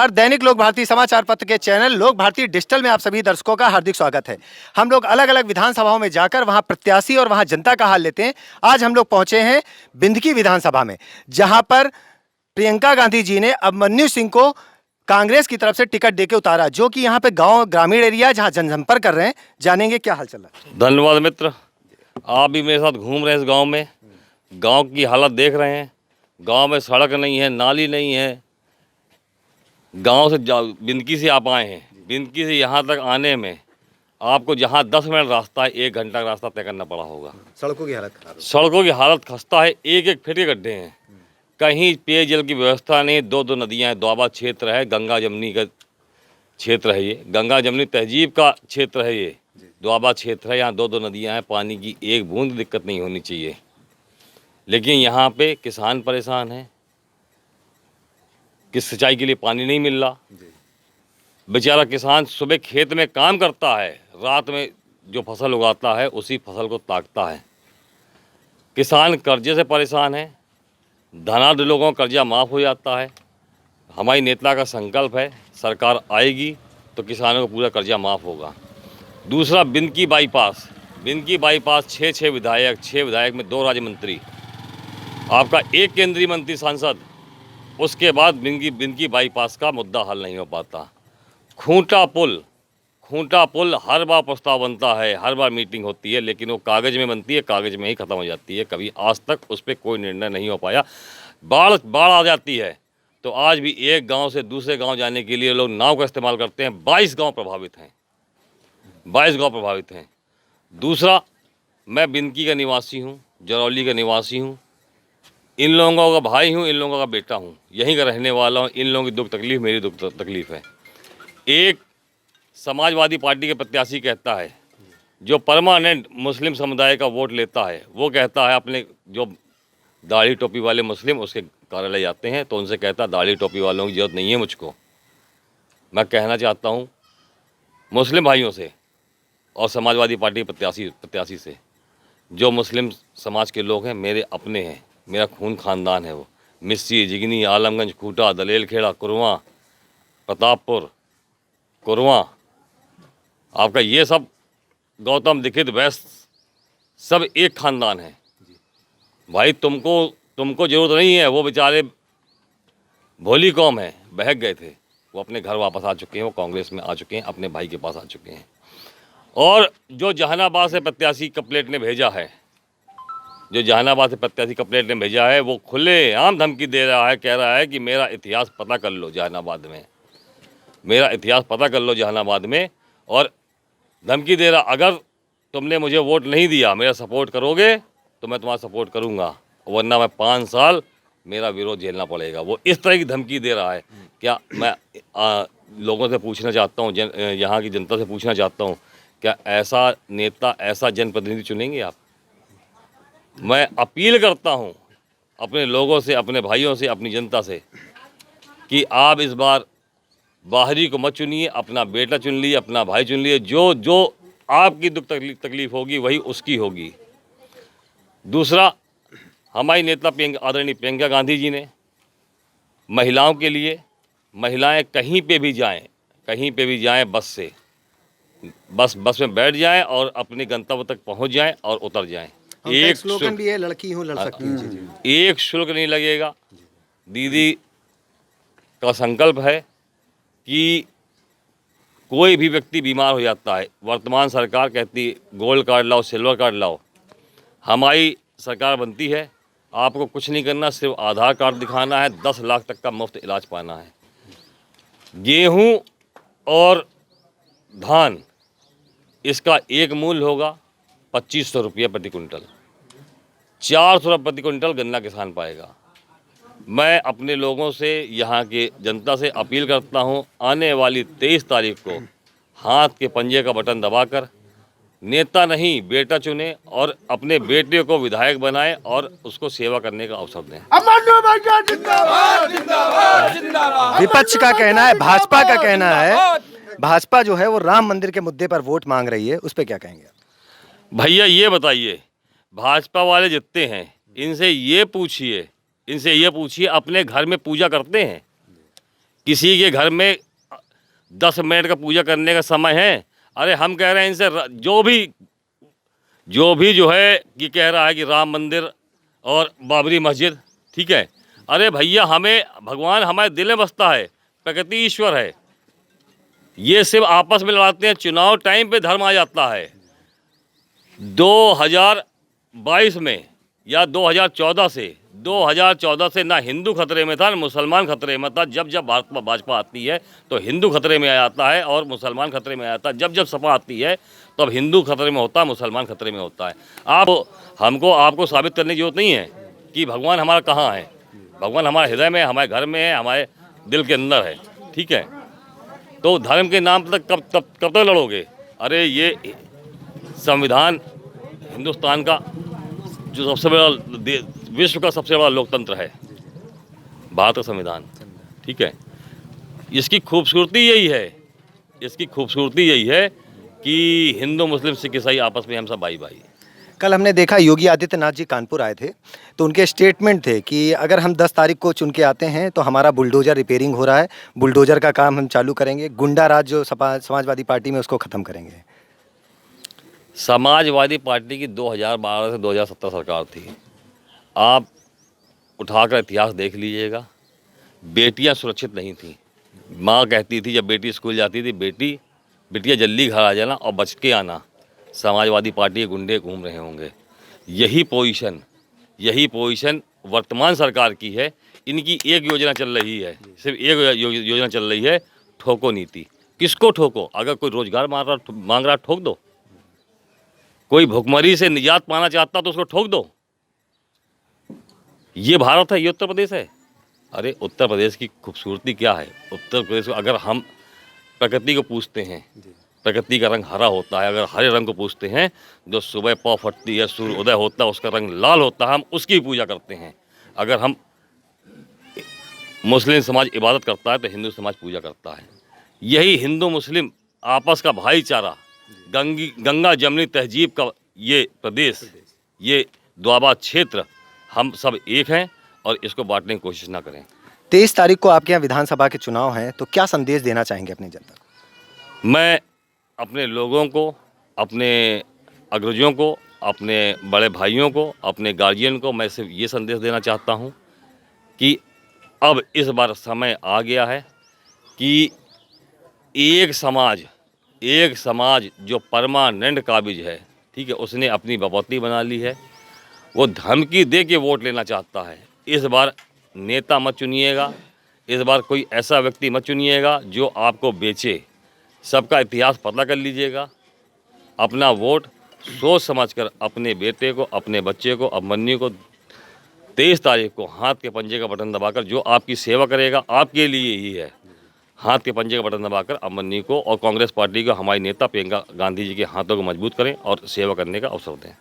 और दैनिक लोक भारती समाचार पत्र के चैनल लोक भारती डिजिटल में आप सभी दर्शकों का हार्दिक स्वागत है। हम लोग अलग अलग विधानसभाओं में जाकर वहां प्रत्याशी और वहां जनता का हाल लेते हैं। आज हम लोग पहुंचे हैं बिंदकी विधानसभा में, जहां पर प्रियंका गांधी जी ने अभिमन्यु सिंह को कांग्रेस की तरफ से टिकट देके उतारा, जो कि यहाँ पे गांव ग्रामीण एरिया जहां जनसंपर्क कर रहे हैं। जानेंगे क्या हाल चल रहा है। धन्यवाद मित्र, आप भी मेरे साथ घूम रहे हैं इस गांव में। गांव की हालत देख रहे हैं। गांव में सड़क नहीं है, नाली नहीं है। गांव से बिंदकी से आप आए हैं। बिंदकी से यहाँ तक आने में आपको जहाँ 10 मिनट रास्ता है, 1 घंटा का रास्ता तय करना पड़ा होगा। सड़कों की हालत खराब है। सड़कों की हालत खस्ता है। एक एक फीट के गड्ढे हैं। कहीं पेयजल की व्यवस्था नहीं। 2-2 नदियाँ हैं। दोआबा क्षेत्र है, गंगा जमुनी का क्षेत्र है। ये गंगा जमुनी तहजीब का क्षेत्र है। ये दोआबा क्षेत्र है। यहाँ 2-2 नदियाँ हैं। पानी की एक बूंद दिक्कत नहीं होनी चाहिए, लेकिन यहाँ पे किसान परेशान हैं कि सिंचाई के लिए पानी नहीं मिल रहा। बेचारा किसान सुबह खेत में काम करता है, रात में जो फसल उगाता है उसी फसल को ताकता है। किसान कर्जे से परेशान है। धनाढ़ लोगों का कर्जा माफ़ हो जाता है। हमारी नेता का संकल्प है, सरकार आएगी तो किसानों को पूरा कर्जा माफ़ होगा। दूसरा, बिंदकी बाईपास। बिंदकी बाईपास 6 विधायक, 6 विधायक में 2 राज्य मंत्री, आपका 1 केंद्रीय मंत्री सांसद, उसके बाद बिंदकी बाईपास का मुद्दा हल नहीं हो पाता। खूंटा पुल हर बार प्रस्ताव बनता है, हर बार मीटिंग होती है, लेकिन वो कागज़ में बनती है, कागज़ में ही ख़त्म हो जाती है। कभी आज तक उस पर कोई निर्णय नहीं हो पाया। बाढ़ आ जाती है तो आज भी एक गांव से दूसरे गांव जाने के लिए लोग नाव का इस्तेमाल करते हैं। 22 गांव प्रभावित हैं। 22 गांव प्रभावित हैं। दूसरा, मैं बिंदकी का निवासी हूँ, जरौली का निवासी हूँ। इन लोगों का भाई हूँ, इन लोगों का बेटा हूँ, यहीं का रहने वाला हूँ। इन लोगों की दुख तकलीफ़ मेरी दुख तकलीफ़ है। एक समाजवादी पार्टी के प्रत्याशी कहता है, जो परमानेंट मुस्लिम समुदाय का वोट लेता है, वो कहता है अपने जो दाढ़ी टोपी वाले मुस्लिम उसके कार्यालय जाते हैं तो उनसे कहता है दाढ़ी टोपी वालों की ज़रूरत नहीं है मुझको। मैं कहना चाहता हूँ मुस्लिम भाइयों से और समाजवादी पार्टी प्रत्याशी से, जो मुस्लिम समाज के लोग हैं मेरे अपने हैं, मेरा खून खानदान है। वो मिस्सी, जिगनी, आलमगंज, खूटा, दलेल खेड़ा, कुरवा, प्रतापपुर, कुरवा, आपका ये सब गौतम दीक्षित वैश्य सब एक खानदान है भाई। तुमको ज़रूरत नहीं है। वो बेचारे भोली कौम है, बहक गए थे, वो अपने घर वापस आ चुके हैं। वो कांग्रेस में आ चुके हैं, अपने भाई के पास आ चुके हैं। और जो जहानाबाद से प्रत्याशी कपलेट ने भेजा है, वो खुले आम धमकी दे रहा है। कह रहा है कि मेरा इतिहास पता कर लो जहानाबाद में, और धमकी दे रहा, अगर तुमने मुझे वोट नहीं दिया, मेरा सपोर्ट करोगे तो मैं तुम्हारा सपोर्ट करूंगा, वरना मैं 5 साल मेरा विरोध झेलना पड़ेगा। वो इस तरह की धमकी दे रहा है। क्या मैं लोगों से पूछना चाहता हूँ, यहाँ की जनता से पूछना चाहता हूँ, क्या ऐसा नेता, ऐसा जनप्रतिनिधि चुनेंगे आप? मैं अपील करता हूं अपने लोगों से, अपने भाइयों से, अपनी जनता से कि आप इस बार बाहरी को मत चुनिए, अपना बेटा चुन लीजिए, अपना भाई चुन लीजिए। जो आपकी दुख तकलीफ होगी वही उसकी होगी। दूसरा, हमारी नेता आदरणीय प्रियंका गांधी जी ने महिलाओं के लिए, महिलाएं कहीं पे भी जाएं बस में बैठ जाएं और अपने गंतव्य तक पहुंच जाएं और उतर जाएं। एक स्लोगन भी है, लड़की हूँ लड़ सकती हूँ। एक शुल्क नहीं लगेगा। दीदी का संकल्प है कि कोई भी व्यक्ति बीमार हो जाता है, वर्तमान सरकार कहती है गोल्ड कार्ड लाओ, सिल्वर कार्ड लाओ। हमारी सरकार बनती है, आपको कुछ नहीं करना, सिर्फ आधार कार्ड दिखाना है, 10 लाख तक का मुफ्त इलाज पाना है। गेहूं और धान, इसका एक मूल्य होगा 2500 रुपये प्रति कुंटल। 400 रुपये प्रति कुंटल गन्ना किसान पाएगा। मैं अपने लोगों से, यहाँ के जनता से अपील करता हूँ, आने वाली 23 तारीख को हाथ के पंजे का बटन दबाकर नेता नहीं बेटा चुने और अपने बेटे को विधायक बनाए और उसको सेवा करने का अवसर दें। विपक्ष का कहना है, भाजपा का कहना है, भाजपा जो है वो राम मंदिर के मुद्दे पर वोट मांग रही है, उस पर क्या कहेंगे? भैया ये बताइए, भाजपा वाले जितने हैं इनसे ये पूछिए अपने घर में पूजा करते हैं? किसी के घर में 10 मिनट का पूजा करने का समय है? अरे हम कह रहे हैं इनसे जो भी जो है कि कह रहा है कि राम मंदिर और बाबरी मस्जिद, ठीक है, अरे भैया हमें भगवान हमारे दिल में बसता है, प्रकृति ईश्वर है। ये सिर्फ आपस में लड़ाते हैं, चुनाव टाइम पे धर्म आ जाता है। 2022 में या 2014 से ना हिंदू खतरे में था ना मुसलमान खतरे में था। जब जब भारत में भाजपा आती है तो हिंदू खतरे में आ जाता है और मुसलमान खतरे में आ जाता है। जब जब सपा आती है तो अब हिंदू खतरे में होता है, मुसलमान खतरे में होता है। आपको साबित करने की जरूरत नहीं है कि भगवान हमारा कहाँ है। भगवान हमारे हृदय में, हमारे घर में है, हमारे दिल के अंदर है, ठीक है। तो धर्म के नाम पर कब तक लड़ोगे? अरे ये संविधान हिंदुस्तान का जो सबसे बड़ा विश्व का सबसे बड़ा लोकतंत्र है, भारत का संविधान, ठीक है। इसकी खूबसूरती यही है कि हिंदू मुस्लिम सिख ईसाई आपस में हम सब भाई भाई। कल हमने देखा योगी आदित्यनाथ जी कानपुर आए थे, तो उनके स्टेटमेंट थे कि अगर हम 10 तारीख को चुन के आते हैं तो हमारा बुलडोजर रिपेयरिंग हो रहा है, बुलडोजर का काम हम चालू करेंगे, गुंडा राज जो समाजवादी पार्टी में उसको ख़त्म करेंगे। समाजवादी पार्टी की 2012 से 2017 सरकार थी। आप उठाकर इतिहास देख लीजिएगा, बेटियां सुरक्षित नहीं थीं। माँ कहती थी जब बेटी स्कूल जाती थी, बेटियां जल्दी घर आ जाना और बच के आना, समाजवादी पार्टी के गुंडे घूम रहे होंगे। यही पोजीशन वर्तमान सरकार की है। इनकी एक योजना चल रही है, सिर्फ एक योजना चल रही है, ठोको नीति। किसको ठोको? अगर कोई रोजगार मांग रहा ठोक दो, कोई भुखमरी से निजात पाना चाहता तो उसको ठोक दो। ये भारत है, ये उत्तर प्रदेश है। अरे उत्तर प्रदेश की खूबसूरती क्या है? उत्तर प्रदेश को अगर हम प्रकृति को पूछते हैं, प्रकृति का रंग हरा होता है, अगर हरे रंग को पूछते हैं, जो सुबह पौ फटती है, सूर्य उदय होता है, उसका रंग लाल होता है, हम उसकी पूजा करते हैं। अगर हम मुस्लिम समाज इबादत करता है तो हिंदू समाज पूजा करता है। यही हिंदू मुस्लिम आपस का भाईचारा, गंगा जमनी तहजीब का ये प्रदेश, ये दोआबा क्षेत्र, हम सब एक हैं और इसको बांटने की कोशिश ना करें। 23 तारीख को आपके यहाँ विधानसभा के चुनाव हैं, तो क्या संदेश देना चाहेंगे अपनी जनता को? मैं अपने लोगों को, अपने अग्रजों को, अपने बड़े भाइयों को, अपने गार्जियन को मैं सिर्फ ये संदेश देना चाहता हूँ कि अब इस बार समय आ गया है कि एक समाज जो परमानेंट काबिज है, ठीक है, उसने अपनी बपौती बना ली है। वो धमकी दे के वोट लेना चाहता है। इस बार नेता मत चुनिएगा, इस बार कोई ऐसा व्यक्ति मत चुनिएगा जो आपको बेचे। सबका इतिहास पता कर लीजिएगा, अपना वोट सोच समझकर अपने बेटे को, अपने बच्चे को, अभिमन्यु को 23 तारीख को हाथ के पंजे का बटन दबाकर, जो आपकी सेवा करेगा आपके लिए ही है, हाथ के पंजे का बटन दबाकर अभिमन्यु को और कांग्रेस पार्टी को, हमारी नेता प्रियंका गांधी जी के हाथों को मजबूत करें और सेवा करने का अवसर दें।